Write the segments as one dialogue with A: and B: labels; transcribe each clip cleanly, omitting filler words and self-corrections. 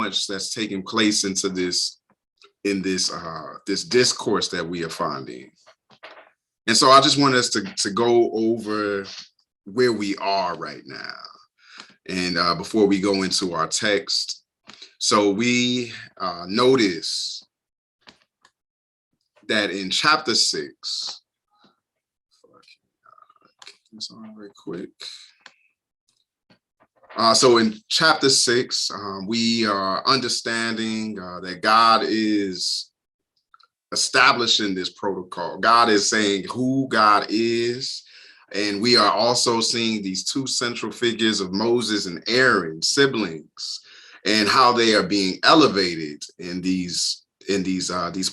A: much that's taking place into this this discourse that we are finding. And so I just want us to go over where we are right now. And before we go into our text, so we notice that in chapter 6, this on real quick. So in chapter 6, we are understanding that God is establishing this protocol. God is saying who God is. And we are also seeing these two central figures of Moses and Aaron, siblings, and how they are being elevated in these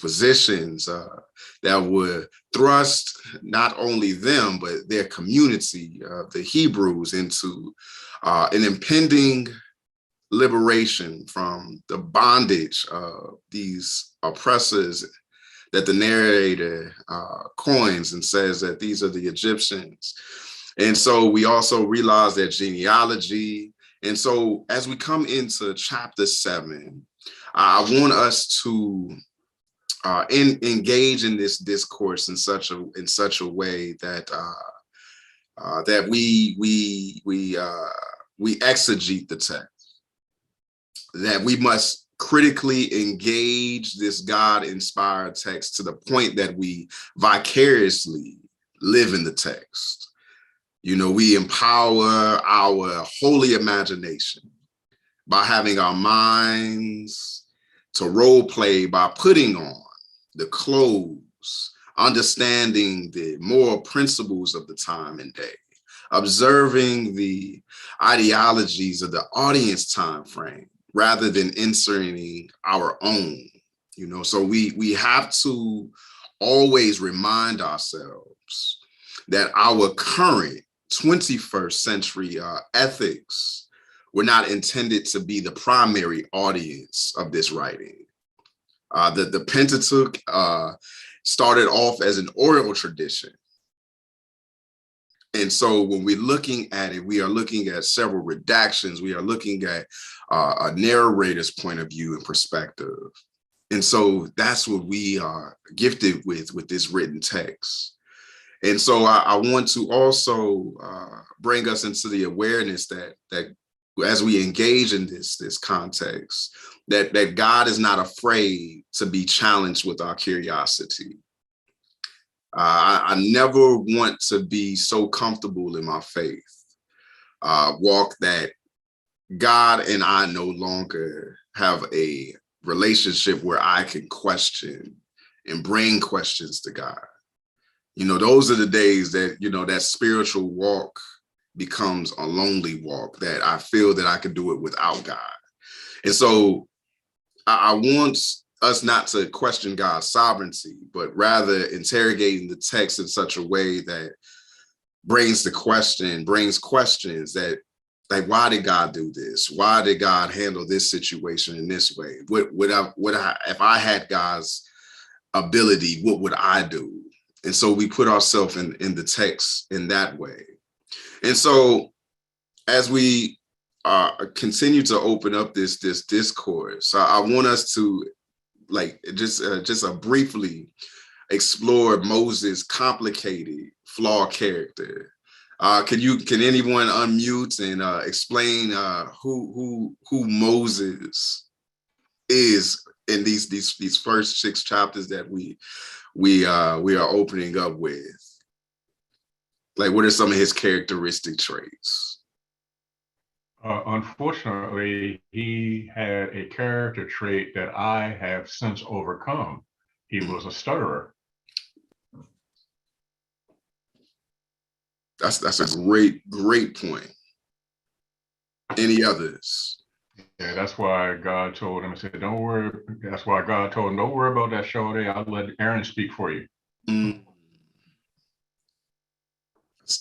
A: positions that would thrust not only them, but their community, the Hebrews, into an impending liberation from the bondage of these oppressors that the narrator coins and says that these are the Egyptians. And so we also realize their genealogy. And so as we come into chapter 7, I want us to engage in this discourse in such a way that that we exegete the text, that we must critically engage this God-inspired text to the point that we vicariously live in the text. You know, we empower our holy imagination by having our minds to role play by putting on the clothes, understanding the moral principles of the time and day, observing the ideologies of the audience time frame, rather than inserting our own, you know. So we have to always remind ourselves that our current 21st century ethics were not intended to be the primary audience of this writing. The Pentateuch started off as an oral tradition. And so when we're looking at it, we are looking at several redactions. We are looking at a narrator's point of view and perspective. And so that's what we are gifted with this written text. And so I want to also bring us into the awareness that as we engage in this context, that God is not afraid to be challenged with our curiosity. I never want to be so comfortable in my faith walk that God and I no longer have a relationship where I can question and bring questions to God. You know, those are the days that, you know, that spiritual walk becomes a lonely walk, that I feel that I can do it without God. And so I want us not to question God's sovereignty, but rather interrogating the text in such a way that brings questions that, like, why did God do this? Why did God handle this situation in this way? If I had God's ability, what would I do? And so we put ourselves in the text in that way. And so as we continue to open up this discourse, I want us to just briefly explore Moses' complicated, flawed character. Can anyone unmute and explain who Moses is in these first 6 chapters that we are opening up with? Like, what are some of his characteristic traits?
B: Unfortunately, he had a character trait that I have since overcome. He was a stutterer.
A: That's a great point. Any others?
B: Yeah, that's why God told him, I said, don't worry. That's why God told him, don't worry about that Shawty. I'll let Aaron speak for you.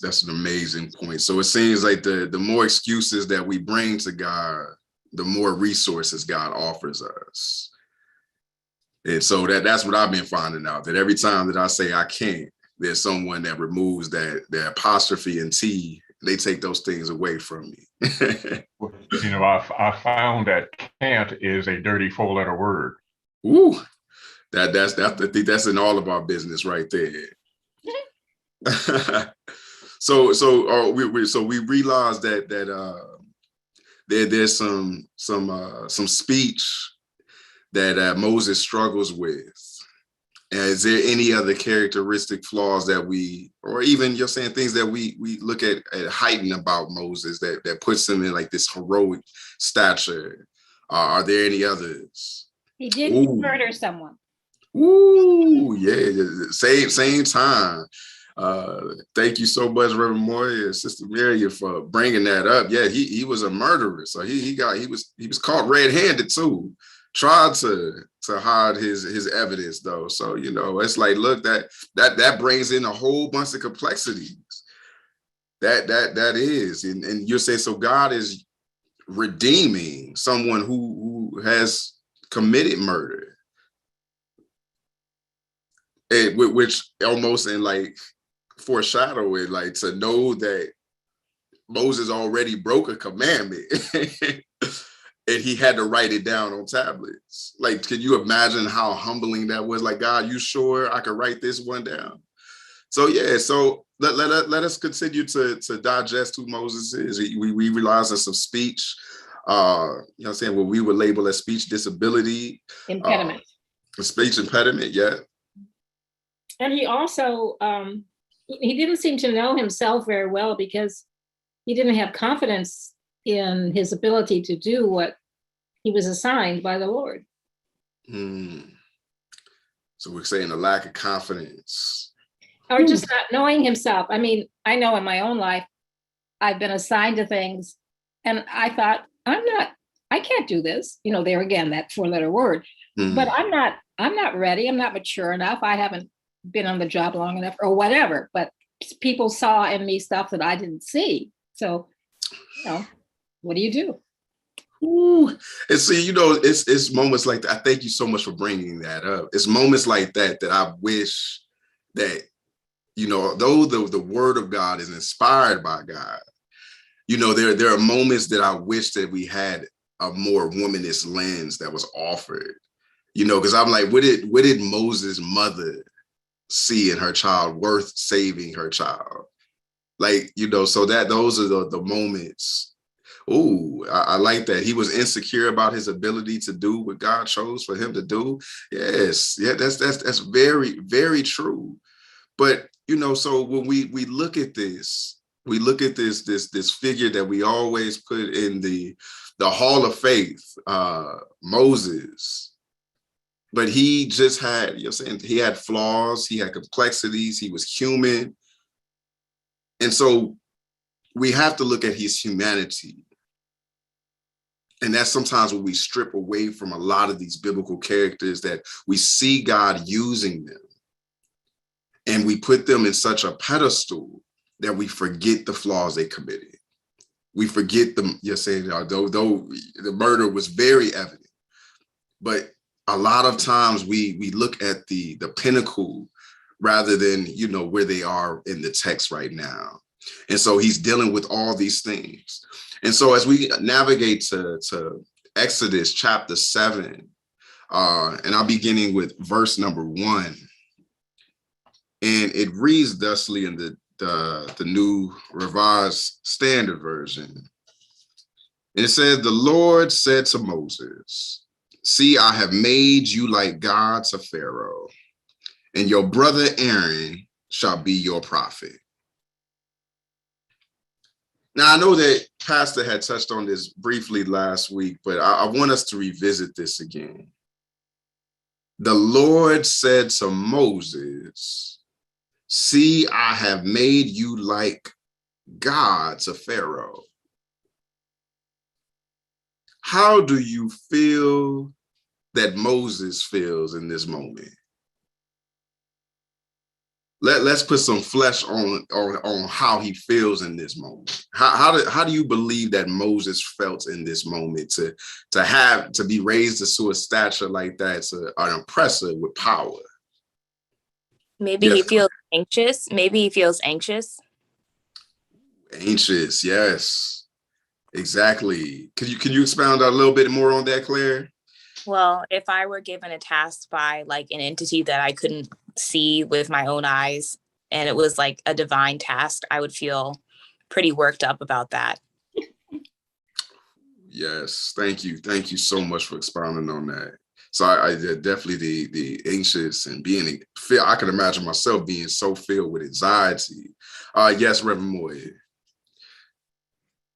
A: That's an amazing point. So it seems like the more excuses that we bring to God, the more resources God offers us. And so that's what I've been finding out, that every time that I say I can't, there's someone that removes that apostrophe and T they take those things away from me.
B: I found that can't is a dirty 4-letter word.
A: Ooh, that's I think that's in all of our business right there. So we realized that there's some speech that Moses struggles with. Is there any other characteristic flaws that or even you're saying things that we look at heighten about Moses that puts him in like this heroic stature? Are there any others?
C: He did murder someone.
A: Ooh, yeah, same time. Thank you so much, Reverend Moya, Sister Mary, for bringing that up. Yeah, he was a murderer, so he was caught red-handed too. Tried to hide his evidence though. So it's like, look, that brings in a whole bunch of complexities. That is, and you're saying, so God is redeeming someone who has committed murder, which almost in like foreshadowing, like to know that Moses already broke a commandment. And he had to write it down on tablets. Like, can you imagine how humbling that was? Like, God, you sure I could write this one down? So yeah, so let us continue to digest who Moses is. We realize there's some speech, what I'm saying, what we would label as speech disability.
C: Impediment.
A: Speech impediment, yeah.
C: And he also, he didn't seem to know himself very well because he didn't have confidence in his ability to do what he was assigned by the Lord.
A: So we're saying a lack of confidence.
C: Or just not knowing himself. I mean, I know in my own life, I've been assigned to things and I thought, I can't do this. There again, that 4-letter word, but I'm not ready. I'm not mature enough. I haven't been on the job long enough or whatever, but people saw in me stuff that I didn't see. So, what do you do?
A: Ooh. And see, it's moments like that. I thank you so much for bringing that up. It's moments like that I wish that, though the word of God is inspired by God, there are moments that I wish that we had a more womanist lens that was offered, because I'm like, what did Moses' mother see in her child worth saving her child? Like, so that those are the moments. Ooh, I like that. He was insecure about his ability to do what God chose for him to do. Yes. Yeah, that's very, very true. But, so when we look at this, this figure that we always put in the hall of faith, Moses, but he just had, he had flaws, he had complexities, he was human. And so we have to look at his humanity. And that's sometimes when we strip away from a lot of these biblical characters, that we see God using them and we put them in such a pedestal that we forget the flaws they committed. We forget them. You're saying, though the murder was very evident, but a lot of times we look at the pinnacle rather than, where they are in the text right now. And so he's dealing with all these things. And so as we navigate to Exodus chapter 7, and I'm beginning with verse number 1, and it reads thusly in the New Revised Standard Version. And it says, the Lord said to Moses, see, I have made you like God to Pharaoh, and your brother Aaron shall be your prophet. Now, I know that Pastor had touched on this briefly last week, but I want us to revisit this again. The Lord said to Moses, see, I have made you like God to Pharaoh. How do you feel that Moses feels in this moment? Let's put some flesh on how he feels in this moment. How do you believe that Moses felt in this moment to be raised to a stature like that, to an oppressor with power?
D: Maybe he feels anxious.
A: Anxious, yes, exactly. Can you expound a little bit more on that, Claire?
D: Well, if I were given a task by like an entity that I couldn't see with my own eyes, and it was like a divine task, I would feel pretty worked up about that.
A: Yes, thank you. Thank you so much for expounding on that. So I definitely the anxious and being feel. I can imagine myself being so filled with anxiety. Yes, Reverend Moy.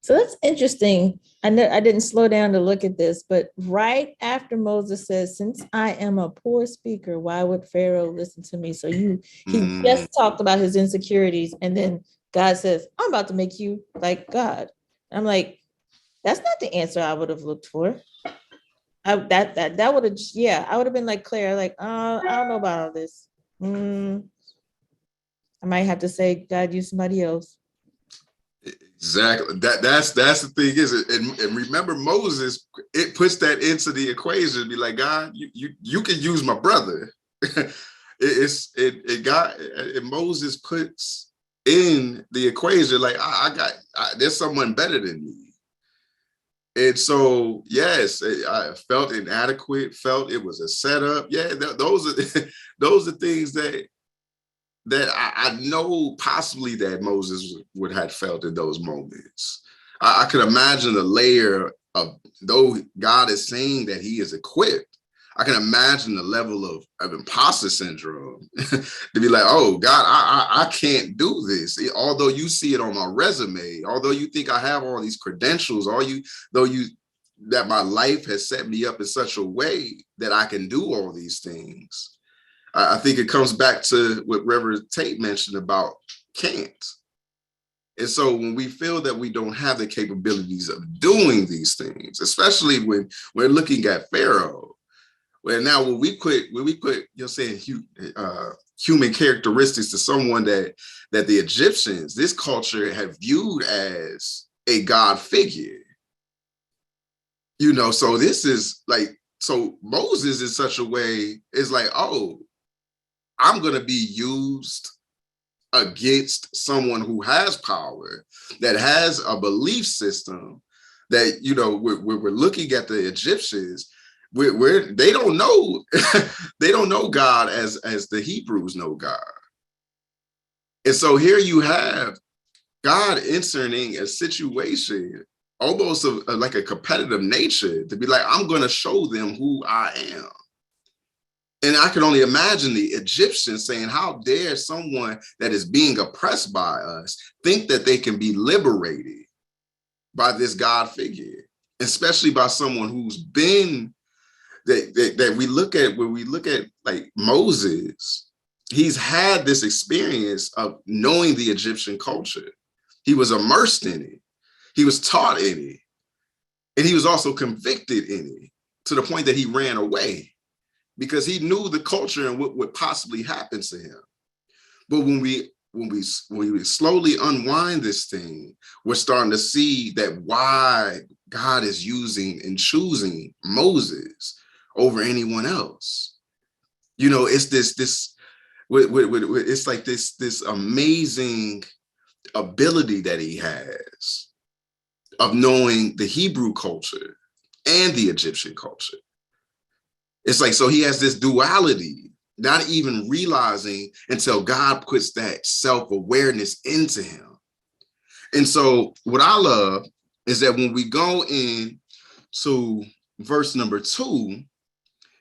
E: So that's interesting. I know I didn't slow down to look at this, but right after Moses says, "Since I am a poor speaker, why would Pharaoh listen to me?" So he just talked about his insecurities, and then God says, "I'm about to make you like God." I'm like, that's not the answer I would have looked for. That would have, yeah, I would have been like Claire, like, I don't know about all this. I might have to say, God, use somebody else.
A: Exactly. That's the thing is, and remember Moses, it puts that into the equation. Be like, God, you can use my brother. Moses puts in the equation like there's someone better than me. And so, yes, I felt inadequate, felt it was a setup. Yeah, those are things that I know possibly that Moses would have felt in those moments. I could imagine the layer of, though God is saying that he is equipped, I can imagine the level of imposter syndrome to be like, oh God, I can't do this. Although you see it on my resume, although you think I have all these credentials, that my life has set me up in such a way that I can do all these things. I think it comes back to what Reverend Tate mentioned about can't. And so when we feel that we don't have the capabilities of doing these things, especially when we're looking at Pharaoh, well, now when we put you're saying human characteristics to someone that the Egyptians, this culture had viewed as a God figure, so this is like, so Moses in such a way is like, oh, I'm going to be used against someone who has power, that has a belief system that, we're looking at the Egyptians, they don't know, they don't know God as the Hebrews know God. And so here you have God entering a situation almost like a competitive nature to be like, I'm going to show them who I am. And I can only imagine the Egyptians saying, how dare someone that is being oppressed by us think that they can be liberated by this God figure, especially by someone who's been, that we look at, when we look at like Moses, he's had this experience of knowing the Egyptian culture. He was immersed in it. He was taught in it. And he was also convicted in it to the point that he ran away because he knew the culture and what would possibly happen to him. But when we slowly unwind this thing, we're starting to see that why God is using and choosing Moses over anyone else. It's it's like this amazing ability that he has of knowing the Hebrew culture and the Egyptian culture. It's like, so he has this duality, not even realizing until God puts that self-awareness into him. And so what I love is that when we go in to verse number 2,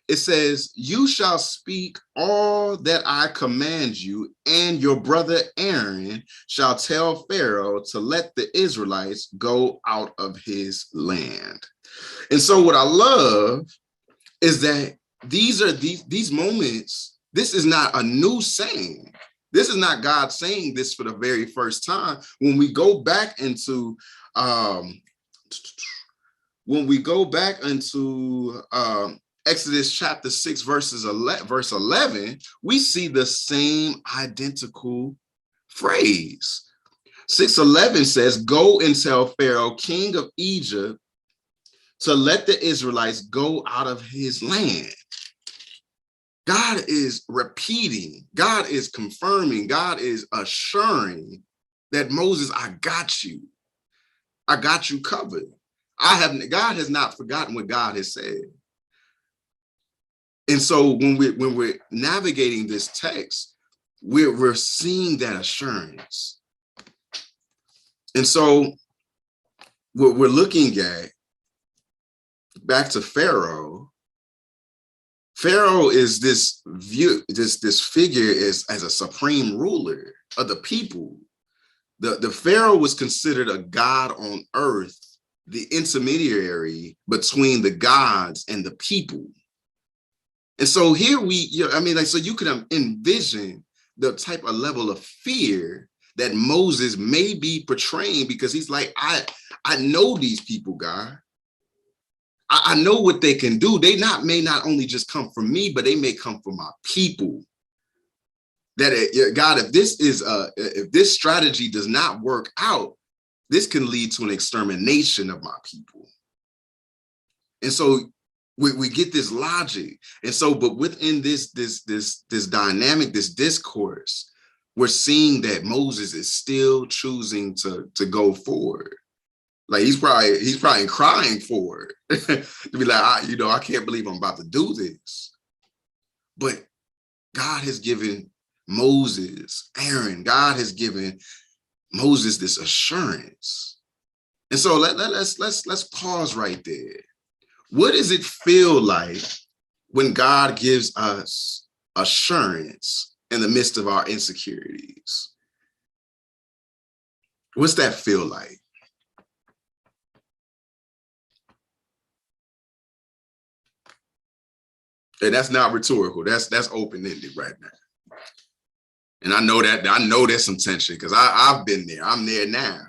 A: it says, you shall speak all that I command you, and your brother Aaron shall tell Pharaoh to let the Israelites go out of his land. And so what I love is that these moments, this is not a new saying. This is not God saying this for the very first time. When we go back into Exodus chapter 6, verse 11, we see the same identical phrase. 6:11 says, go and tell Pharaoh, king of Egypt, to let the Israelites go out of his land. God is repeating, God is confirming, God is assuring that Moses, I got you. I got you covered. God has not forgotten what God has said. And so when we're navigating this text, we're seeing that assurance. And so what we're looking at, back to Pharaoh. Pharaoh is this figure as a supreme ruler of the people. The Pharaoh was considered a god on earth, the intermediary between the gods and the people. And so here so you can envision the type of level of fear that Moses may be portraying, because he's like, I know these people, God. I know what they can do. They may not only just come from me, but they may come from my people. That God, if this strategy does not work out, this can lead to an extermination of my people. And so we get this logic. And so, but within this dynamic, this discourse, we're seeing that Moses is still choosing to go forward. Like he's probably crying for it to be like, I can't believe I'm about to do this. But God has given Moses, Aaron, God has given Moses this assurance. And so let's pause right there. What does it feel like when God gives us assurance in the midst of our insecurities? What's that feel like? And that's not rhetorical. That's open-ended right now. And I know there's some tension because I've been there. I'm there now.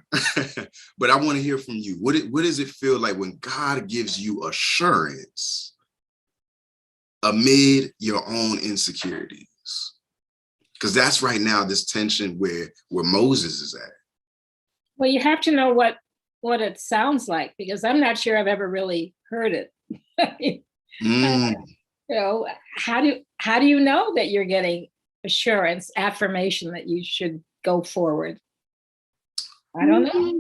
A: But I want to hear from you. What does it feel like when God gives you assurance amid your own insecurities? Because that's right now this tension where Moses is at. Well,
C: you have to know what it sounds like, because I'm not sure I've ever really heard it. How do you know that you're getting assurance, affirmation that you should go forward? I don't know.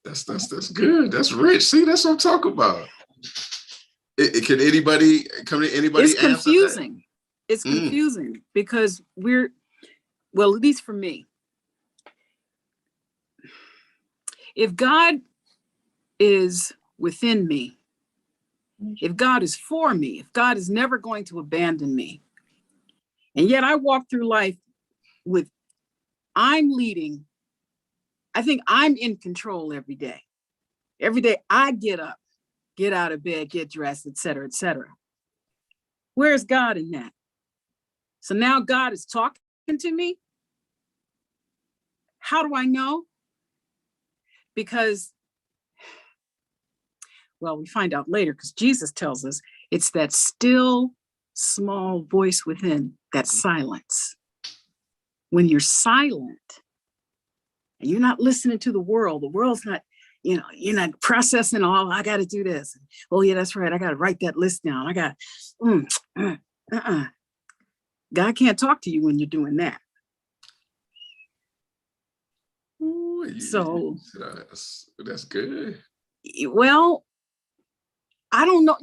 A: That's good. That's rich. See, that's what I'm talking about. Can anybody
F: It's confusing. It's confusing because at least for me, if God is within me, if God is for me, if God is never going to abandon me, and yet I walk through life with, I'm leading. I think I'm in control every day. Every day I get up, get out of bed, get dressed, et cetera, et cetera. Where's God in that? So now God is talking to me. How do I know? Because, well, we find out later because Jesus tells us it's that still small voice within, that silence. When you're silent and you're not listening to the world's not, you're not processing all, I got to do this. Oh yeah, that's right. I got to write that list down. God can't talk to you when you're doing that.
A: Ooh,
F: so
A: that's good.
F: Well, I don't know.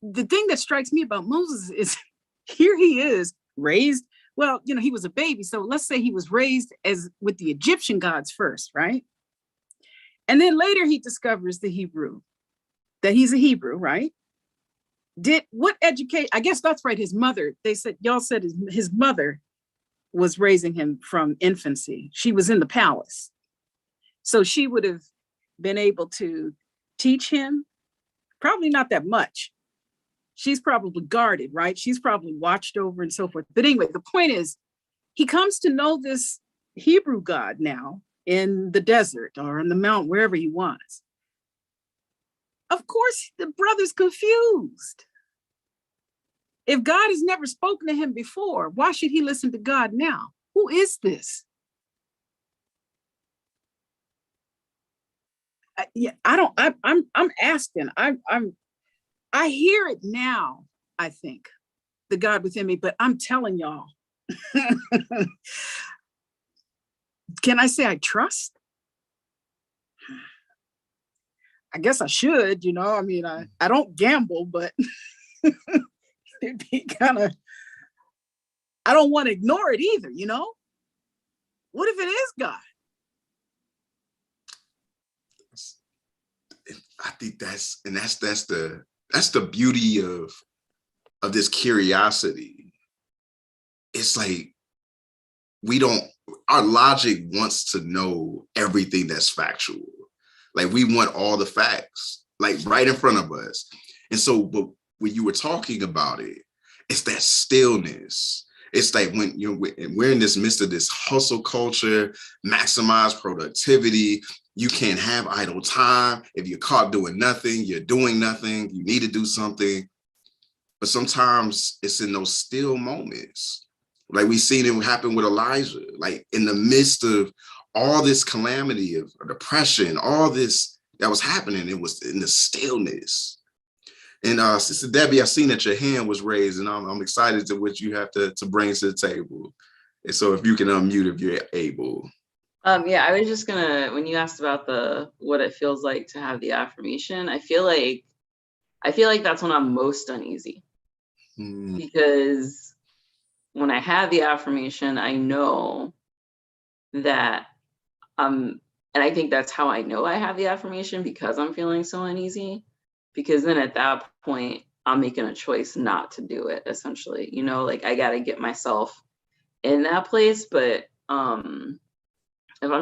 F: The thing that strikes me about Moses is here he is raised. Well, he was a baby. So let's say he was raised with the Egyptian gods first, right? And then later he discovers that he's a Hebrew, right? I guess that's right. His mother, y'all said his mother was raising him from infancy. She was in the palace. So she would have been able to teach him, probably not that much. She's probably guarded, right? She's probably watched over and so forth. But anyway, the point is, he comes to know this Hebrew God now in the desert or in the mountain, wherever he was. Of course, the brother's confused. If God has never spoken to him before, why should he listen to God now? Who is this? I'm asking. I hear it now, I think, the God within me, but I'm telling y'all, can I say I trust? I guess I should, I mean, I don't gamble, but it'd be kind of, I don't want to ignore it either, What if it is God?
A: I think that's the beauty of this curiosity. It's like our logic wants to know everything that's factual. Like we want all the facts, like right in front of us. And so, but when you were talking about it, it's that stillness. It's like when we're in this midst of this hustle culture, maximize productivity. You can't have idle time. If you're caught doing nothing, you're doing nothing. You need to do something. But sometimes it's in those still moments. Like we've seen it happen with Elijah, like in the midst of all this calamity of depression, all this that was happening, it was in the stillness. And Sister Debbie, I seen that your hand was raised, and I'm excited to what you have to bring to the table. And so if you can unmute if you're able.
G: Yeah, I was just gonna, when you asked about what it feels like to have the affirmation, I feel like that's when I'm most uneasy. Because when I have the affirmation, I know that and I think that's how I know I have the affirmation, because I'm feeling so uneasy. Because then at that point, I'm making a choice not to do it, essentially. Like I gotta get myself in that place. But if I'm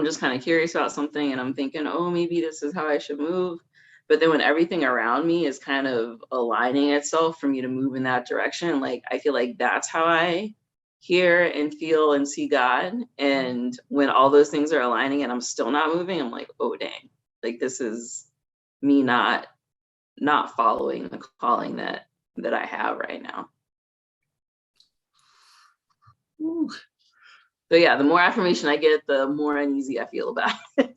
G: just kind of curious about something and I'm thinking, oh, maybe this is how I should move. But then when everything around me is kind of aligning itself for me to move in that direction, like I feel like that's how I hear and feel and see God. And when all those things are aligning and I'm still not moving, I'm like, oh, dang, like this is me not following the calling that I have right now.
A: Ooh.
G: So yeah, the more affirmation I get, the more uneasy I feel about it.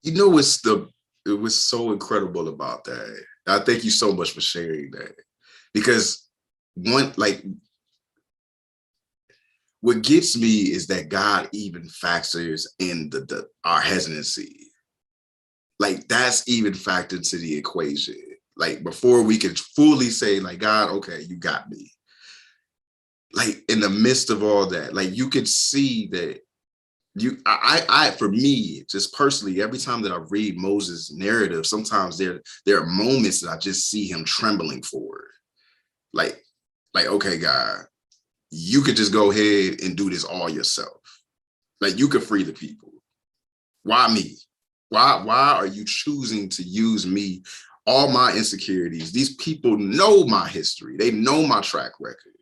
A: It was so incredible about that. I thank you so much for sharing that, because what gets me is that God even factors in our hesitancy. Like that's even factored into the equation. Like before we can fully say, like, God, okay, you got me. Like in the midst of all that, like you could see that for me, just personally, every time that I read Moses' narrative, sometimes there are moments that I just see him trembling forward. Like, okay, God, you could just go ahead and do this all yourself. Like you could free the people. Why me? Why are you choosing to use me? All my insecurities. These people know my history. They know my track record.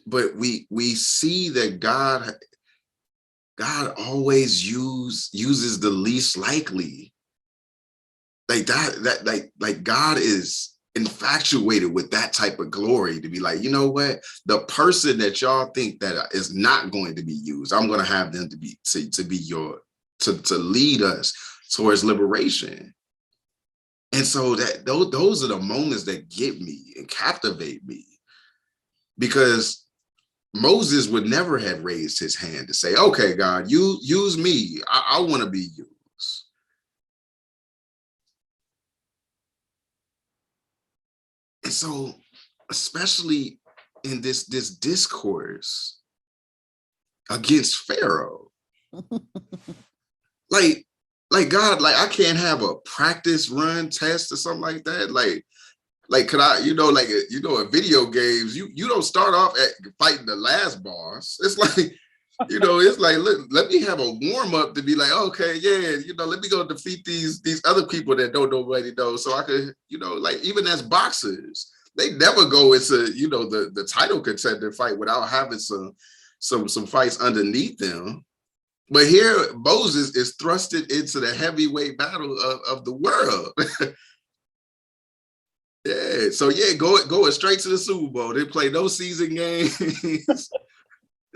A: But we see that God always uses the least likely. Like that God is infatuated with that type of glory, to be like, you know what? The person that y'all think that is not going to be used, I'm going to have them to lead us towards liberation. And so that those are the moments that get me and captivate me, because Moses would never have raised his hand to say, okay, God, you use me. I want to be used. And so, especially in this discourse against Pharaoh, like God, like I can't have a practice run test or something like that. Like could I, in video games, you don't start off at fighting the last boss. It's like, it's like, let me have a warm up to be like, okay, yeah, let me go defeat these other people that nobody knows. So I could, like even as boxers, they never go into, the title contender fight without having some fights underneath them. But here Moses is thrusted into the heavyweight battle of the world. Yeah, so yeah, going straight to the Super Bowl. They play no season games,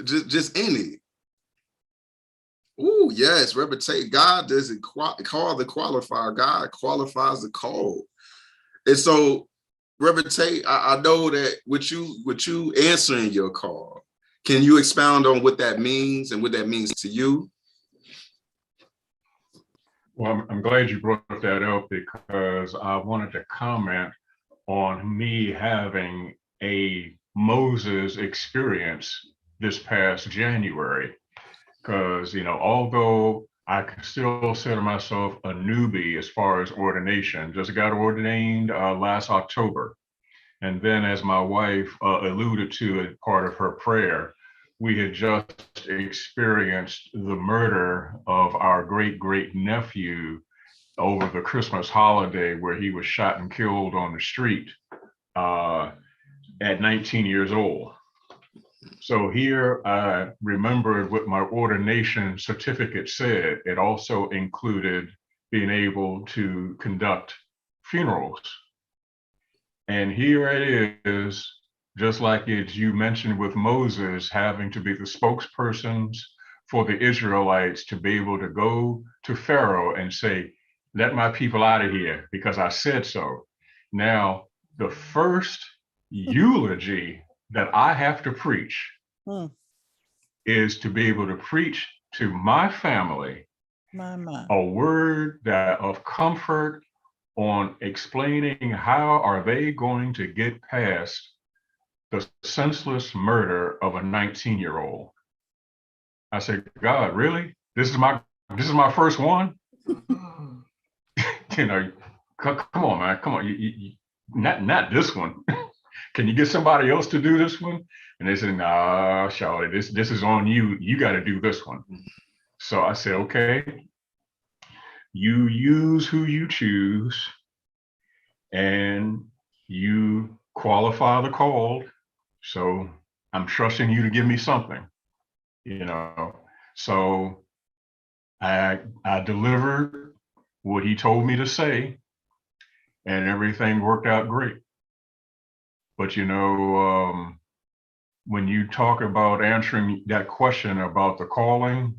A: just in it. Oh yes, reputation. God doesn't call the qualifier. God qualifies the call. And so, Reverend Tate, I know that with you answering your call, Can you expound on what that means and what that means to you?
B: Well, I'm glad you brought that up because I wanted to comment on me having a Moses experience this past January. Because, although I can still consider myself a newbie as far as ordination, just got ordained last October. And then, as my wife alluded to as part of her prayer, we had just experienced the murder of our great nephew over the Christmas holiday, where he was shot and killed on the street at 19 years old. So here I remembered what my ordination certificate said. It also included being able to conduct funerals. And here it is, just like you mentioned with Moses having to be the spokespersons for the Israelites to be able to go to Pharaoh and say, let my people out of here because I said so. Now, the first eulogy that I have to preach is to be able to preach to my family a word that of comfort on explaining how are they going to get past the senseless murder of a 19-year-old. I said, God, really? This is my first one? Come on, man, come on. Not this one. Can you get somebody else to do this one? And they said, nah, Charlie, this is on you. You got to do this one. So I said, okay, you use who you choose and you qualify the called. So I'm trusting you to give me something, So I delivered what he told me to say, and everything worked out great. But when you talk about answering that question about the calling,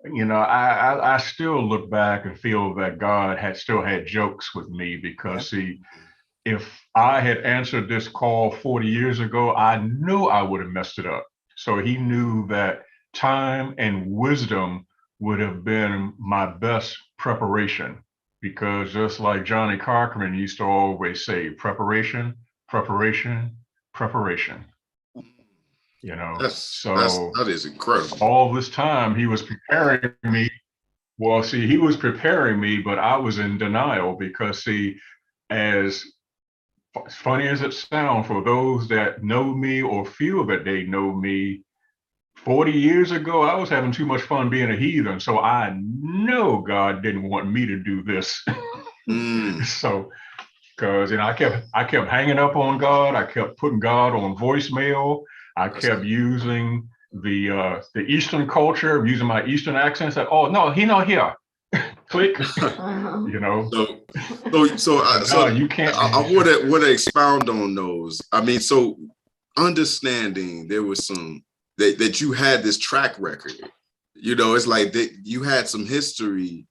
B: I still look back and feel that God still had jokes with me because see, if I had answered this call 40 years ago, I knew I would have messed it up. So he knew that time and wisdom would have been my best preparation, because just like Johnny Cochran used to always say, preparation, preparation, preparation.
A: That is incredible.
B: All this time he was preparing me. Well, see, he was preparing me, but I was in denial because, see, as funny as it sounds, for those that know me or feel that they know me, 40 years ago, I was having too much fun being a heathen. So I know God didn't want me to do this. So, because I kept hanging up on God. I kept putting God on voicemail. I kept using the Eastern culture, using my Eastern accents. That, oh no, he not here. Click.
A: So you can't. I want to expound on those. I mean, so understanding there was some that you had this track record. It's like that you had some history.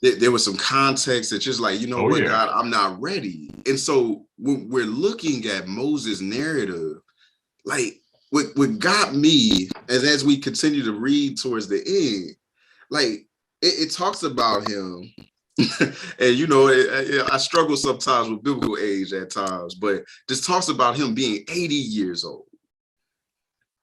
A: There was some context that just like, God, I'm not ready. And so when we're looking at Moses' narrative, like what got me, as we continue to read towards the end, like it talks about him. And I struggle sometimes with biblical age at times, but just talks about him being 80 years old.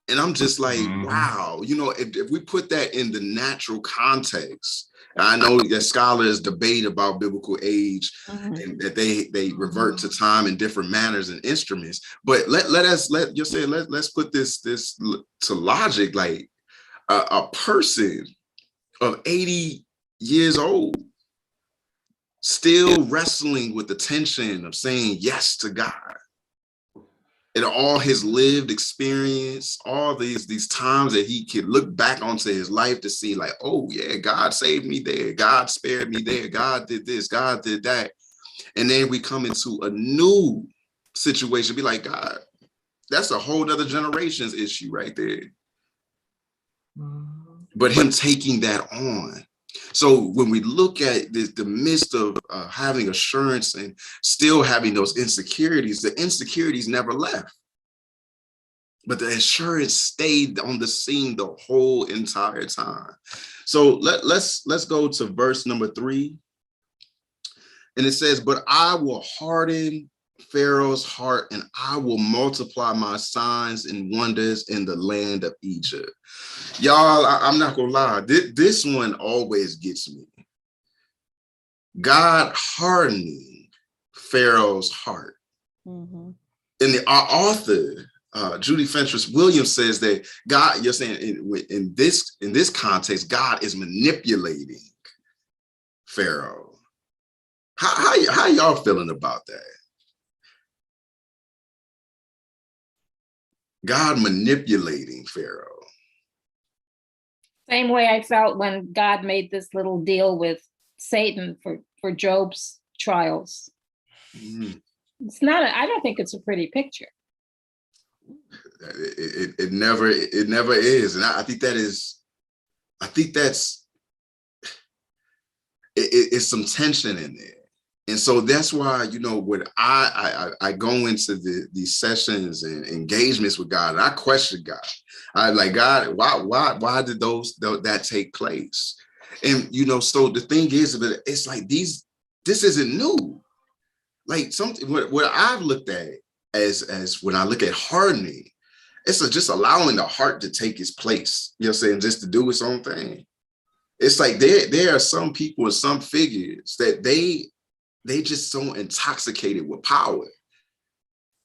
A: And I'm just like, wow, if we put that in the natural context, I know that scholars debate about biblical age and that they revert to time in different manners and instruments. But let's put this to logic, like a person of 80 years old still wrestling with the tension of saying yes to God. And all his lived experience, all these times that he could look back onto his life to see like, oh yeah, God saved me there. God spared me there. God did this, God did that. And then we come into a new situation, be like, God, that's a whole nother generation's issue right there. But him taking that on. So when we look at the midst of having assurance and still having those insecurities, the insecurities never left. but the assurance stayed on the scene the whole entire time. So let's go to verse number 3. And it says, but I will harden Pharaoh's heart, and I will multiply my signs and wonders in the land of Egypt. Y'all, I'm not gonna lie, this one always gets me. God hardening Pharaoh's heart.
E: Mm-hmm.
A: And our author, Judy Fentress-Williams, says that God, you're saying in this context, God is manipulating Pharaoh. How y'all feeling about that? God manipulating Pharaoh.
C: Same way I felt when God made this little deal with Satan for Job's trials.
A: Mm.
C: It's not, I don't think it's a pretty picture.
A: It never is. And I think that's it's some tension in there. And so that's why, when I go into these sessions and engagements with God, and I question God. I like, God, why did that take place? And so the thing is that it's like this isn't new. Like something what I've looked at as when I look at hardening, it's just allowing the heart to take its place. You know what I'm saying? Just to do its own thing. It's like there are some people and some figures that they just so intoxicated with power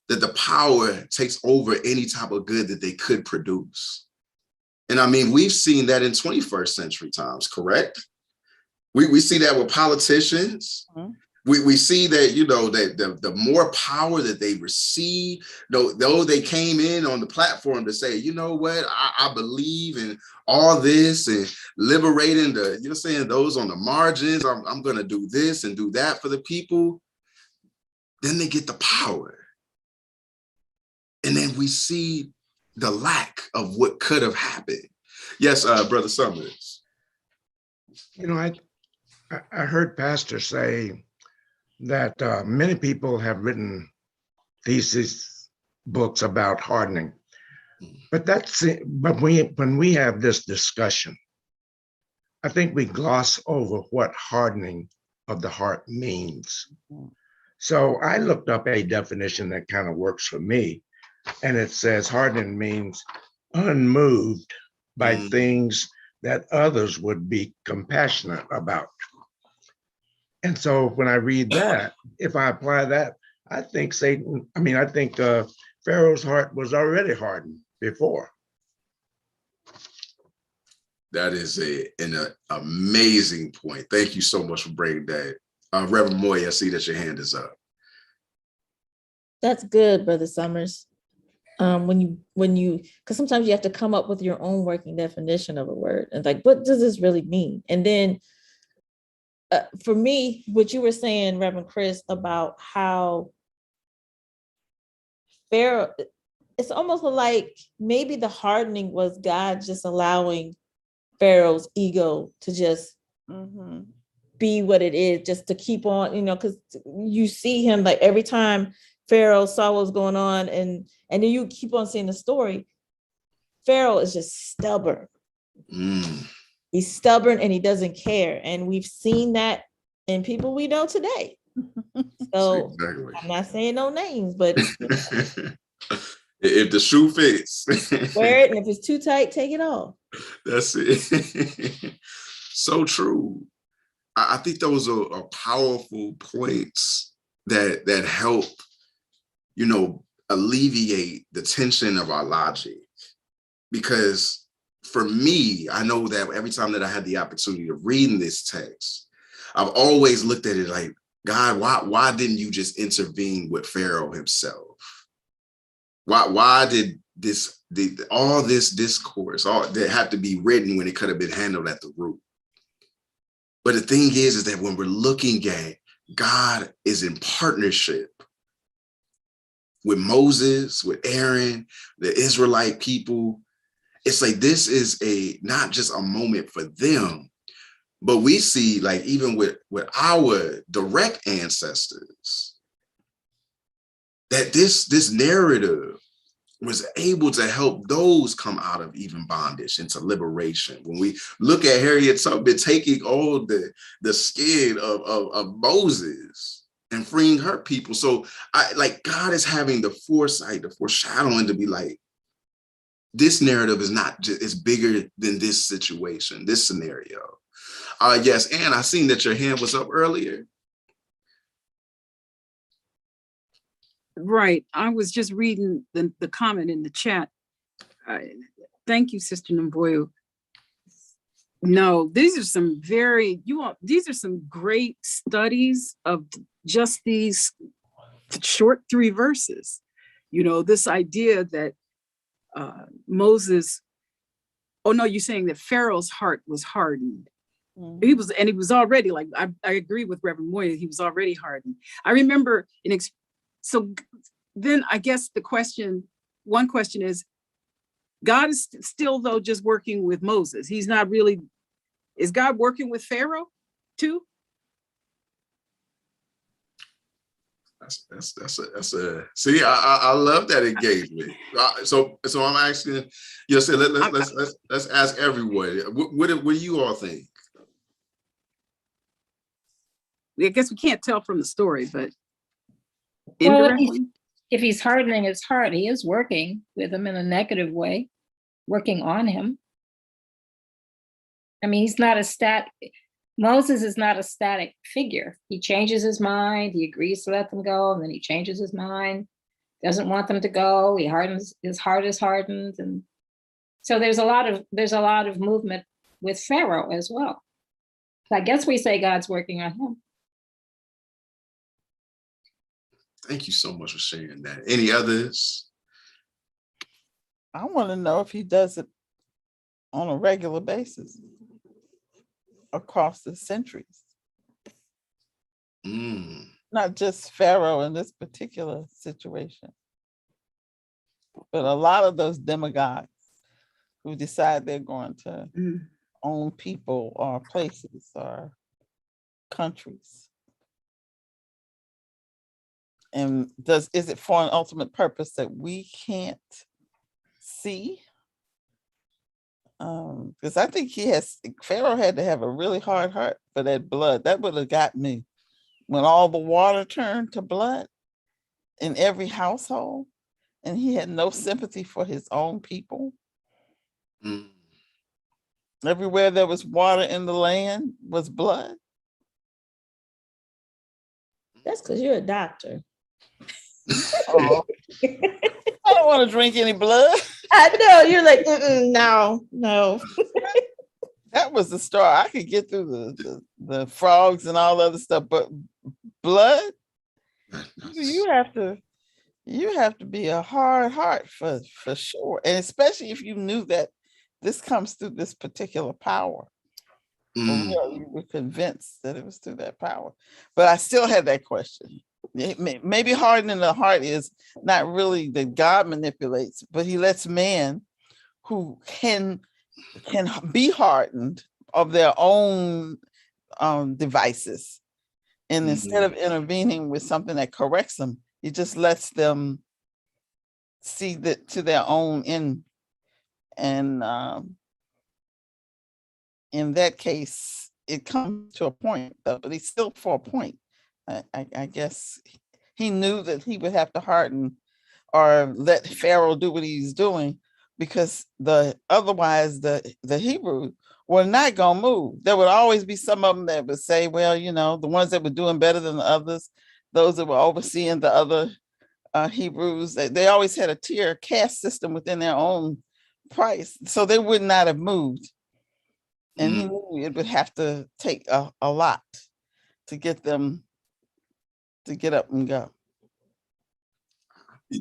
A: that the power takes over any type of good that they could produce. And I mean, we've seen that in 21st century times, correct? We see that with politicians. Mm-hmm. We see that, that the more power that they receive, though they came in on the platform to say, you know what, I believe in all this and liberating those on the margins. I'm going to do this and do that for the people. Then they get the power. And then we see the lack of what could have happened. Yes, Brother Summers.
H: I heard Pastor say that many people have written thesis books about hardening, but when we have this discussion, I think we gloss over what hardening of the heart means. So I looked up a definition that kind of works for me, and it says hardening means unmoved by things that others would be compassionate about. And so when I read that, if I apply that, I think Pharaoh's heart was already hardened before.
A: That is an amazing point. Thank you so much for bringing that. Reverend Moy, I see that your hand is up.
E: That's good, Brother Summers. When you, because sometimes you have to come up with your own working definition of a word. And like, what does this really mean? And then for me, what you were saying, Reverend Chris, about how Pharaoh, it's almost like maybe the hardening was God just allowing Pharaoh's ego to just be what it is, just to keep on, because you see him like every time Pharaoh saw what was going on, and then you keep on seeing the story, Pharaoh is just stubborn. He's stubborn and he doesn't care. And we've seen that in people we know today. So exactly. I'm not saying no names, but
A: if the shoe fits,
E: wear it. And if it's too tight, take it off.
A: That's it. So true. I think those are powerful points that help, alleviate the tension of our logic. Because for me, I know that every time that I had the opportunity of reading this text, I've always looked at it like, God, why didn't you just intervene with Pharaoh himself? Why did all this discourse that had to be written when it could have been handled at the root? But the thing is that when we're looking at God is in partnership with Moses, with Aaron, the Israelite people. It's like this is not just a moment for them, but we see like even with our direct ancestors, that this narrative was able to help those come out of even bondage into liberation. When we look at Harriet Tubman taking all the skin of Moses and freeing her people. So God is having the foresight, the foreshadowing to be like, this narrative is not just, it's bigger than this situation, this scenario. Yes, Anne, I seen that your hand was up earlier.
F: Right. I was just reading the comment in the chat. Thank you, Sister Namboyo. No, these are some these are some great studies of just these short 3 verses. This idea that Moses, oh no, you're saying that Pharaoh's heart was hardened. Mm-hmm. He was already like, I agree with Reverend Moya, he was already hardened. I remember, so then I guess one question is, God is still though just working with Moses. He's not really, is God working with Pharaoh too?
A: See, I love that engagement. So I'm asking, let's ask everyone. What do you all think?
F: I guess we can't tell from the story, but
C: well, if he's hardening his heart, he is working with him in a negative way, working on him. I mean, Moses is not a static figure. He changes his mind, he agrees to let them go, and then he changes his mind, doesn't want them to go, his heart is hardened. And so there's a lot of movement with Pharaoh as well. So I guess we say God's working on him.
A: Thank you so much for sharing that. Any others?
I: I want to know if he does it on a regular basis across the centuries. Not just Pharaoh in this particular situation, but a lot of those demagogues who decide they're going to own people or places or countries. And is it for an ultimate purpose that we can't see? Because I think Pharaoh had to have a really hard heart for that blood. That would have got me. When all the water turned to blood in every household, and he had no sympathy for his own people. Everywhere there was water in the land was blood.
E: That's because you're a doctor.
I: Oh. I don't want to drink any blood.
E: I know, you're like, no.
I: That was the start. I could get through the frogs and all other stuff, but blood, you have to be a hard heart for sure. And especially if you knew that this comes through this particular power. You were convinced that it was through that power. But I still had that question. Maybe hardening the heart is not really that God manipulates, but he lets man who can be hardened of their own devices. And instead of intervening with something that corrects them, he just lets them see that to their own end. And in that case, it comes to a point, but he's still for a point. I guess he knew that he would have to harden or let Pharaoh do what he's doing, because otherwise the Hebrews were not gonna move. There would always be some of them that would say, well, the ones that were doing better than the others, those that were overseeing the other Hebrews, they always had a tier caste system within their own price, so they would not have moved. And he knew it would have to take a lot to get them to get up and go.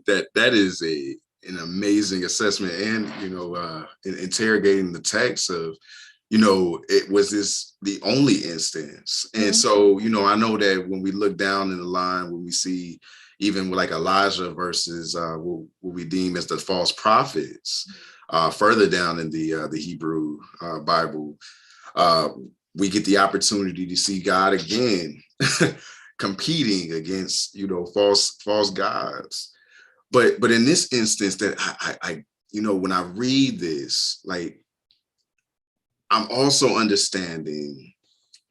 A: That is an amazing assessment, and in interrogating the text of, it was the only instance. And so, I know that when we look down in the line, when we see even like Elijah versus what we deem as the false prophets, further down in the Hebrew Bible, we get the opportunity to see God again competing against false gods. But in this instance, that I when I read this, like, I'm also understanding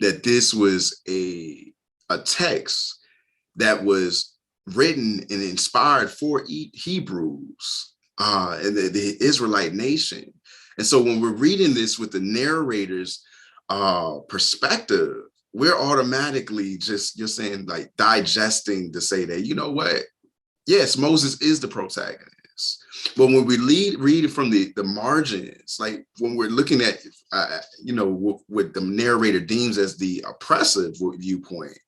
A: that this was a text that was written and inspired for Hebrews and the Israelite nation. And so when we're reading this with the narrator's perspective, we're automatically just, you're saying, like, digesting to say that, you know what? Yes, Moses is the protagonist. But when we read it from the margins, like when we're looking at, what the narrator deems as the oppressive viewpoint,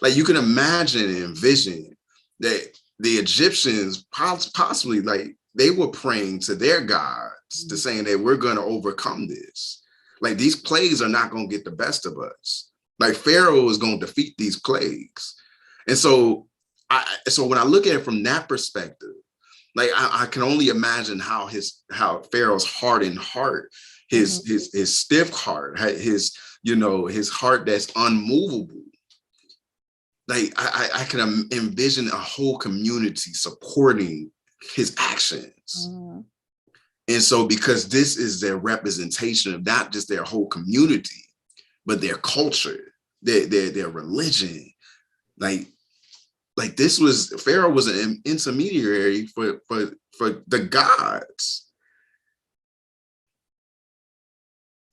A: like you can imagine and envision that the Egyptians possibly, like, they were praying to their gods, to saying that we're going to overcome this. Like, these plagues are not going to get the best of us. Like, Pharaoh is going to defeat these plagues. And so when I look at it from that perspective, like, I can only imagine how Pharaoh's hardened heart, his stiff heart, his heart that's unmovable. Like, I can envision a whole community supporting his actions. And so, because this is their representation of not just their whole community, but their culture, their religion, like Pharaoh was an intermediary for the gods.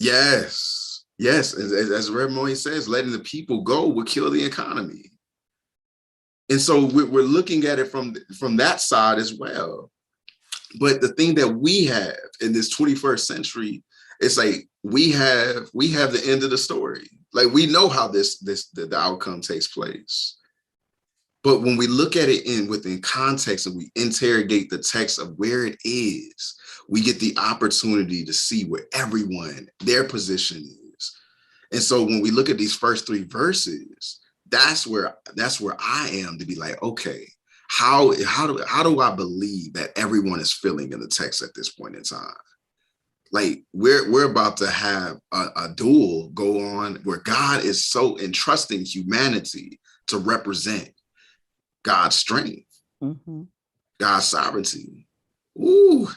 A: Yes, as Reverend Moy says, letting the people go will kill the economy. And so we're looking at it from that side as well. But the thing that we have in this 21st century, it's like we have the end of the story. Like, we know how the outcome takes place. But when we look at it within context and we interrogate the text of where it is, we get the opportunity to see where everyone, their position is. And so when we look at these first 3 verses, that's where I am, to be like, okay, how do I believe that everyone is feeling in the text at this point in time? Like, we're about to have a duel go on where God is so entrusting humanity to represent God's strength, God's sovereignty. Ooh,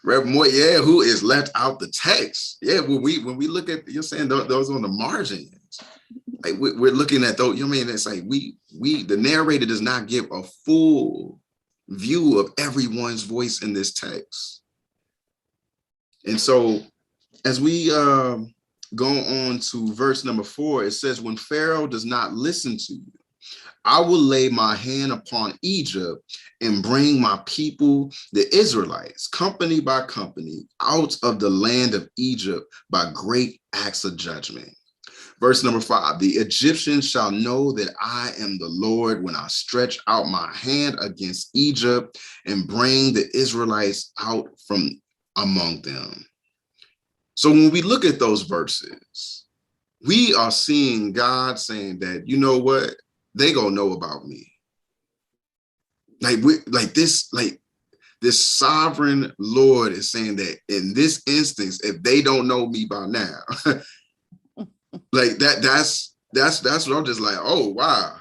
A: Reverend Moy, who is left out the text? Yeah, when we look at, you're saying those on the margins, like we're looking at those. You know what I mean? It's like the narrator does not give a full view of everyone's voice in this text. And so, as we go on to verse number 4, it says, "When Pharaoh does not listen to you, I will lay my hand upon Egypt and bring my people, the Israelites, company by company, out of the land of Egypt by great acts of judgment." Verse number 5, "The Egyptians shall know that I am the Lord when I stretch out my hand against Egypt and bring the Israelites out from among them." So when we look at those verses, we are seeing God saying that, you know what? They gonna know about me. This sovereign Lord is saying that in this instance, if they don't know me by now, like that's what I'm just like, oh wow.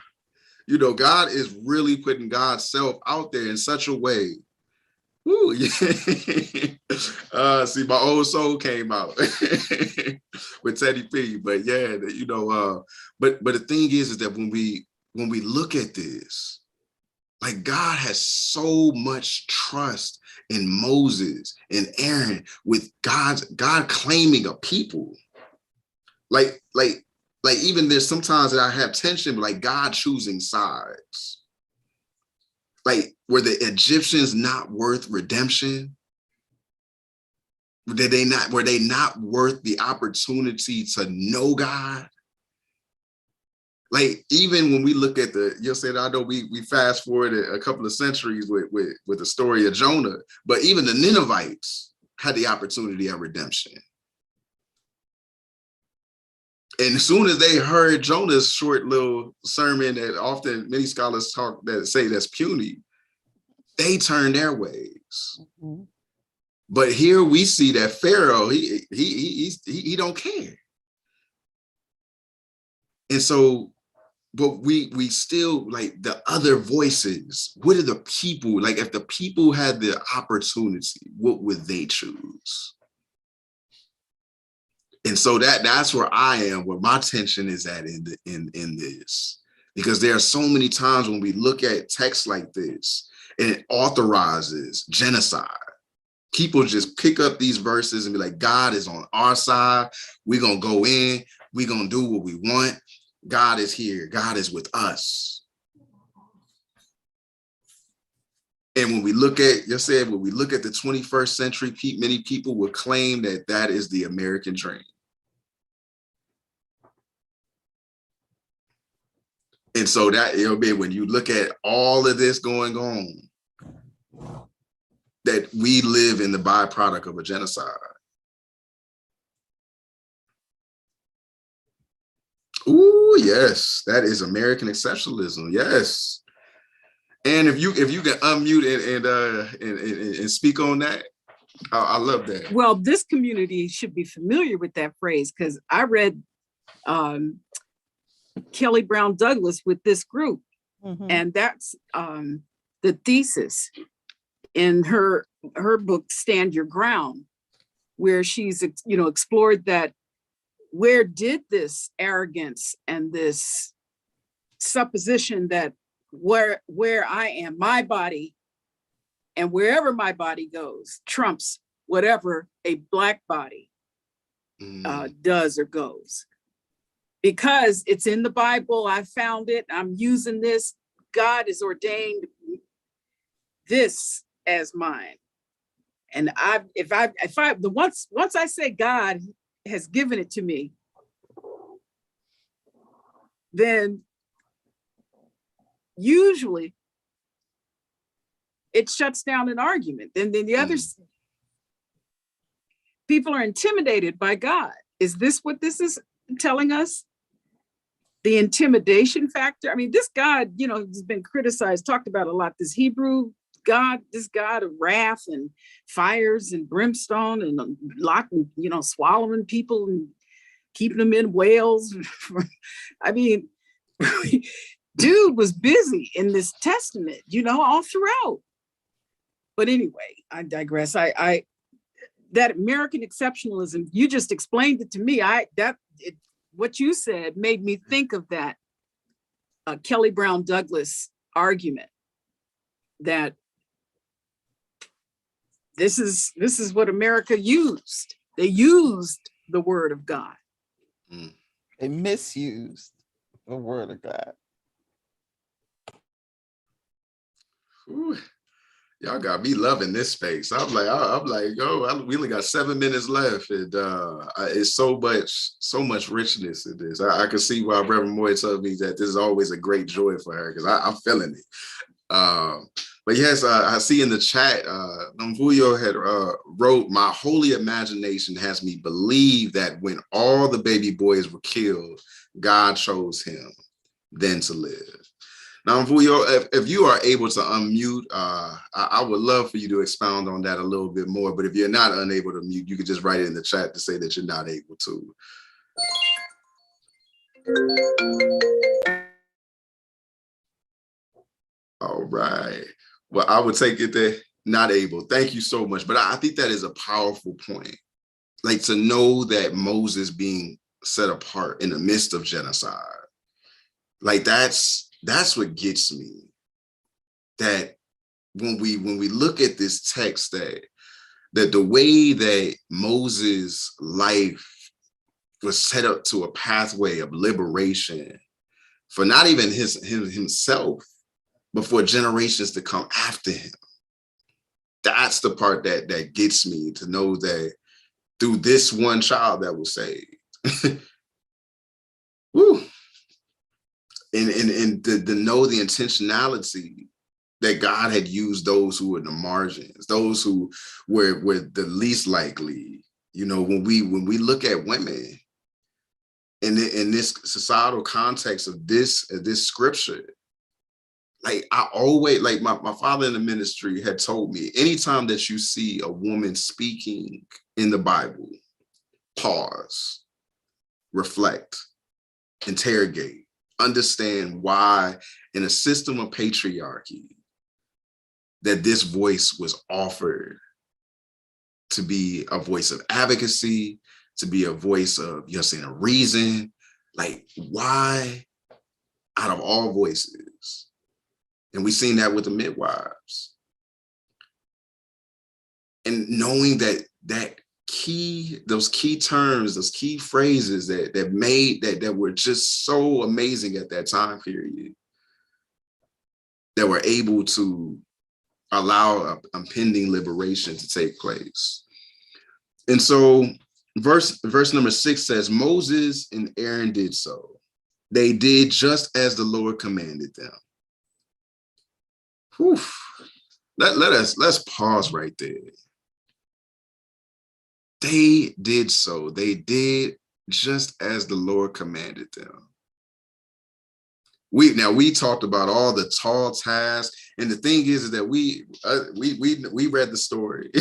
A: God is really putting God's self out there in such a way. Ooh, yeah. See, my old soul came out with Teddy P. But yeah, but the thing is that when we look at this, like, God has so much trust in Moses and Aaron, with God claiming a people. Like even there's sometimes that I have tension, but like God choosing sides. Like, were the Egyptians not worth redemption? Were they not worth the opportunity to know God? Like, even when we look at you'll say that, I know we fast forward a couple of centuries with the story of Jonah, but even the Ninevites had the opportunity of redemption. And as soon as they heard Jonah's short little sermon that often many scholars say that's puny, they turned their ways. But here we see that Pharaoh, he don't care. And so but we still like the other voices. What are the people like? If the people had the opportunity, what would they choose? And so that's where I am, where my tension is at in this, because there are so many times when we look at texts like this and it authorizes genocide. People just pick up these verses and be like, God is on our side. We're going to go in. We're going to do what we want. God is here. God is with us. And when we look at, you said, when we look at the 21st century, many people will claim that that is the American dream. And so that it'll be when you look at all of this going on, that we live in the byproduct of a genocide. Ooh, yes, that is American exceptionalism. Yes. And if you can unmute and speak on that, I love that.
F: Well, this community should be familiar with that phrase, because I read Kelly Brown Douglas with this group, and that's the thesis in her book Stand Your Ground, where she's explored that where did this arrogance and this supposition that where I am, my body, and wherever my body goes trumps whatever a Black body does or goes. Because it's in the Bible, I found it, I'm using this, God has ordained this as mine. And once I say God has given it to me, then usually it shuts down an argument. And then the other people are intimidated by God. Is this what this is telling us? The intimidation factor. I mean, this God, has been criticized, talked about a lot. This Hebrew God, this God of wrath and fires and brimstone and locking, swallowing people and keeping them in whales. I mean, dude was busy in this testament, all throughout. But anyway, I digress. That American exceptionalism, you just explained it to me. What you said made me think of that Kelly Brown Douglas argument, that this is what America used. They used the word of God.
I: They misused the word of God.
A: Ooh, y'all got me loving this space. I'm like, we only got 7 minutes left, and it's so much richness in this. I can see why Reverend Moy told me that this is always a great joy for her, because I'm feeling it. But yes, I see in the chat, Mvuyo had wrote, "My holy imagination has me believe that when all the baby boys were killed, God chose him then to live." Now, Mvuyo, if you are able to unmute, I would love for you to expound on that a little bit more. But if you're not unable to mute, you could just write it in the chat to say that you're not able to. All right. Well, I would take it that not able. Thank you so much. But I think that is a powerful point. Like, to know that Moses being set apart in the midst of genocide, like that's what gets me. That when we look at this text, that the way that Moses' life was set up to a pathway of liberation for not even himself, but for generations to come after him. That's the part that gets me, to know that through this one child that was saved. Woo. And to know the intentionality that God had used those who were in the margins, those who were the least likely. When we look at women in this societal context of this scripture, like I always, like my father in the ministry had told me, anytime that you see a woman speaking in the Bible, pause, reflect, interrogate, understand why in a system of patriarchy that this voice was offered to be a voice of advocacy, to be a voice of, you're saying, a reason. Like, why out of all voices? And we've seen that with the midwives. And knowing that those key terms, those key phrases that were just so amazing at that time period, that were able to allow a pending liberation to take place. And so verse number 6 says, Moses and Aaron did so. They did just as the Lord commanded them. Whew. Let's pause right there. They did so. They did just as the Lord commanded them. We talked about all the tall tasks, and the thing is that we read the story.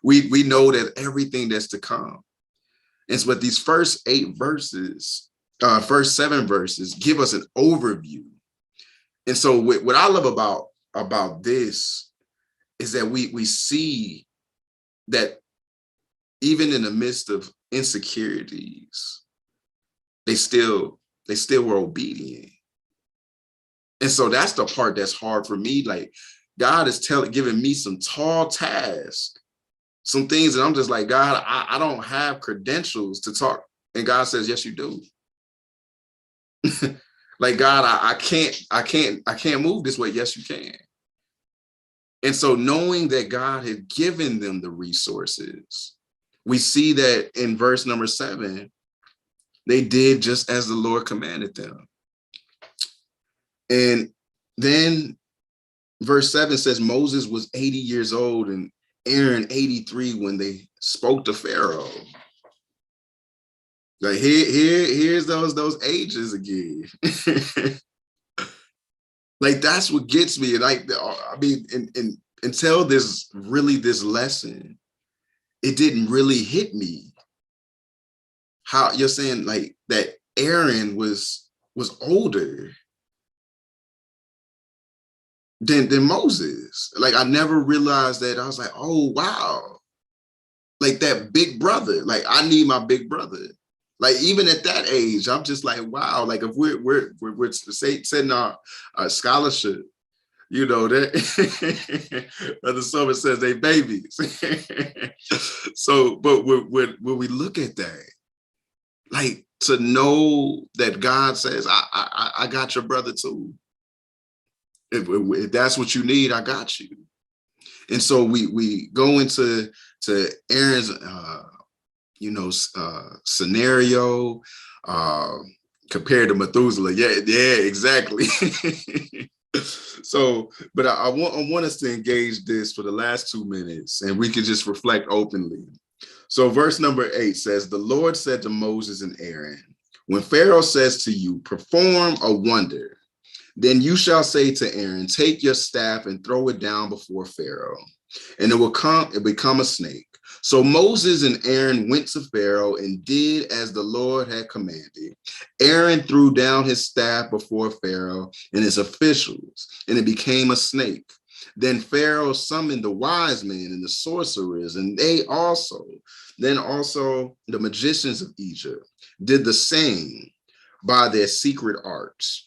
A: we know that everything that's to come. And so, but these first 7 verses give us an overview. And so, what I love about this is that we see that even in the midst of insecurities, they still were obedient. And so that's the part that's hard for me. Like, God is giving me some tall tasks, some things that I'm just like, God, I don't have credentials to talk. And God says, yes, you do. Like, God, I can't move this way. Yes, you can. And so knowing that God had given them the resources, we see that in verse number 7, they did just as the Lord commanded them. And then verse 7 says Moses was 80 years old and Aaron 83 when they spoke to Pharaoh. Like, here's those ages again. Like, that's what gets me. And I mean, until this lesson, it didn't really hit me how you're saying, like, that Aaron was older than Moses. Like, I never realized that. I was like, oh wow, like that big brother. Like, I need my big brother. Like, even at that age, I'm just like, wow. Like, if we're setting our scholarship, you know, that Brother Silver says they babies. So, but when we look at that, like, to know that God says, I got your brother too. If that's what you need, I got you. And so we go into Aaron's scenario compared to Methuselah. Yeah, exactly. So, but I want us to engage this for the last 2 minutes, and we can just reflect openly. So verse number 8 says, the Lord said to Moses and Aaron, when Pharaoh says to you, perform a wonder, then you shall say to Aaron, take your staff and throw it down before Pharaoh, and it become a snake. So Moses and Aaron went to Pharaoh and did as the Lord had commanded. Aaron threw down his staff before Pharaoh and his officials, and it became a snake. Then Pharaoh summoned the wise men and the sorcerers, and then also the magicians of Egypt did the same by their secret arts.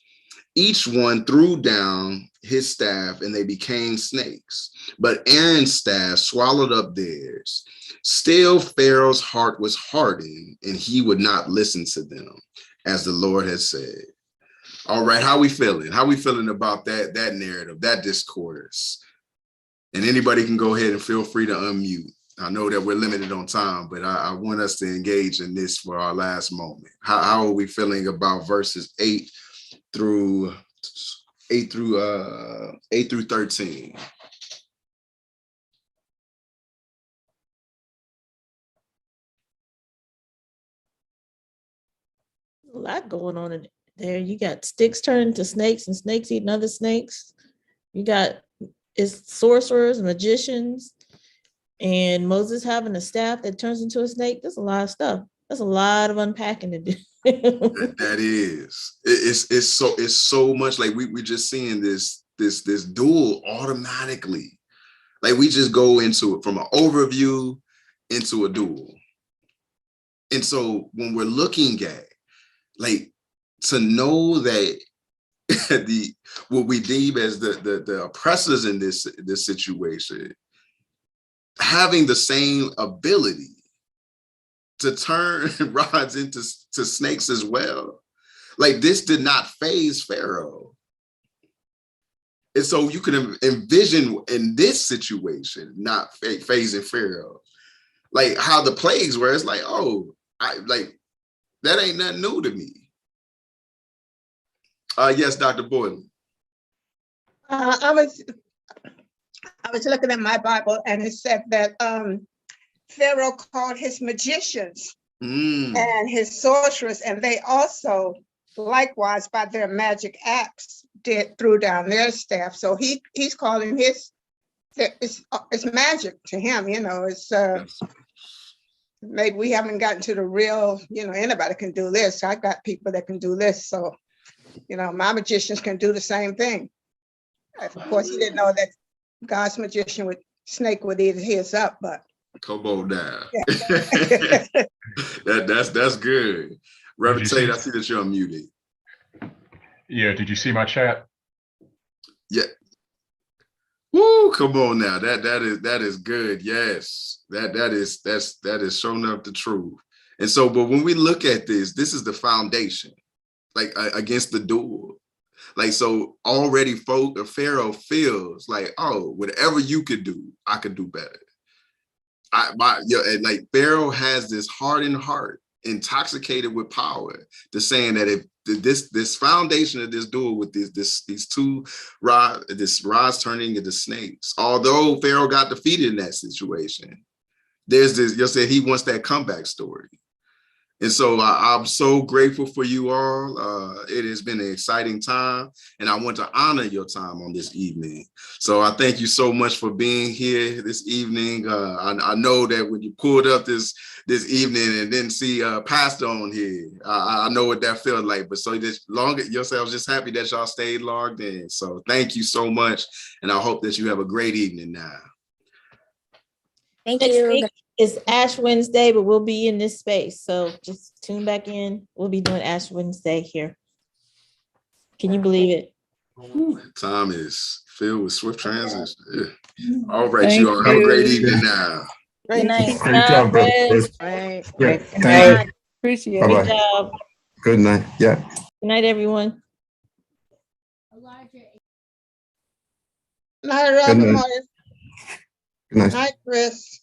A: Each one threw down his staff and they became snakes, but Aaron's staff swallowed up theirs. Still, Pharaoh's heart was hardened and he would not listen to them as the Lord had said. All right, how we feeling? How we feeling about that narrative, that discourse? And anybody can go ahead and feel free to unmute. I know that we're limited on time, but I want us to engage in this for our last moment. How are we feeling about verses 8 through 13?
E: A lot going on in there. You got sticks turning to snakes and snakes eating other snakes. You got sorcerers, magicians, and Moses having a staff that turns into a snake. There's a lot of stuff. That's a lot of unpacking to do.
A: That is. It's so much like we just seeing this duel automatically. Like we just go into it from an overview into a duel. And so when we're looking at, like, to know that what we deem as the oppressors in this situation, having the same ability to turn rods into snakes as well. Like, this did not faze Pharaoh. And so you can envision in this situation, not phasing Pharaoh, like how the plagues were. It's like, oh, that ain't nothing new to me. Yes, Dr. Boylan.
J: I was looking at my Bible, and it said that Pharaoh called his magicians and his sorcerers, and they also likewise by their magic acts threw down their staff. So he's calling it's magic to him, it's maybe we haven't gotten to the real, anybody can do this. I've got people that can do this. So, my magicians can do the same thing. Of course, he didn't know that God's magician snake would eat his up, but
A: come on now.
J: Yeah.
A: That's good. Reverend Tate, I see that you're unmuted.
B: Yeah, did you see my chat?
A: Yeah. Woo, come on now. That is good. Yes. That is showing up the truth. And so, but when we look at this is the foundation, like against the duel. Like, so already Pharaoh feels like, oh, whatever you could do, I could do better. And like Pharaoh has this hardened heart, intoxicated with power, to saying that if this foundation of this duel with these two rods turning into snakes, although Pharaoh got defeated in that situation, there's this, you'll say he wants that comeback story. And so I'm so grateful for you all. It has been an exciting time, and I want to honor your time on this evening. So I thank you so much for being here this evening. I know that when you pulled up this evening and didn't see Pastor on here, I know what that felt like. But so just yourselves, just happy that y'all stayed logged in. So thank you so much, and I hope that you have a great evening now.
D: Thank
E: Next
D: you.
E: week is Ash Wednesday, but we'll be in this space. So just tune back in. We'll be doing Ash Wednesday here. Can you believe it?
A: Time is filled with swift transition. Yeah. All right,
F: Thank
A: you all have a great
F: you.
A: evening now.
D: Good night.
K: Great job, brother.
F: Right.
K: Yeah,
F: Good
K: thank
F: night.
K: you.
F: Appreciate
K: Bye-bye.
F: it.
E: Good job.
K: Good night. Yeah.
E: Good night, everyone.
J: Night,
K: Good
J: Robin
K: night.
J: Morris.
K: Good night.
J: Night, Chris.